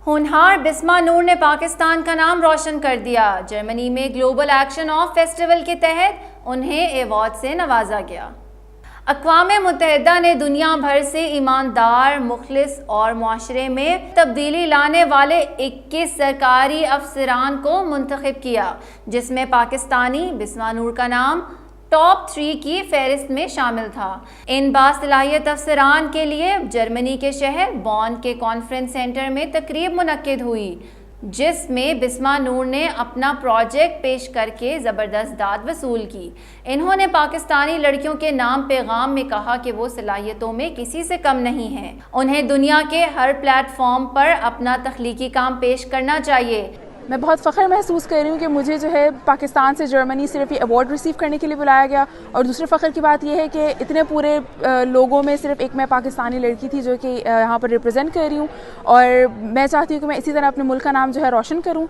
ہونہار بسما نور نے پاکستان کا نام روشن کر دیا۔ جرمنی میں گلوبل ایکشن آف فیسٹیول کے تحت انہیں ایوارڈ سے نوازا گیا۔ اقوام متحدہ نے دنیا بھر سے ایماندار، مخلص اور معاشرے میں تبدیلی لانے والے 21 سرکاری افسران کو منتخب کیا، جس میں پاکستانی بسما نور کا نام ٹاپ 3 کی فہرست میں شامل تھا۔ ان باصلاحیت افسران کے لیے جرمنی کے شہر بون کے کانفرنس سینٹر میں تقریب منعقد ہوئی، جس میں بسما نور نے اپنا پروجیکٹ پیش کر کے زبردست داد وصول کی۔ انہوں نے پاکستانی لڑکیوں کے نام پیغام میں کہا کہ وہ صلاحیتوں میں کسی سے کم نہیں ہیں، انہیں دنیا کے ہر پلیٹ فارم پر اپنا تخلیقی کام پیش کرنا چاہیے۔ میں بہت فخر محسوس کر رہی ہوں کہ مجھے جو ہے پاکستان سے جرمنی صرف یہ ایوارڈ ریسیو کرنے کے لیے بلایا گیا، اور دوسرے فخر کی بات یہ ہے کہ اتنے پورے لوگوں میں صرف ایک میں پاکستانی لڑکی تھی جو کہ یہاں پر ریپرزینٹ کر رہی ہوں، اور میں چاہتی ہوں کہ میں اسی طرح اپنے ملک کا نام جو ہے روشن کروں۔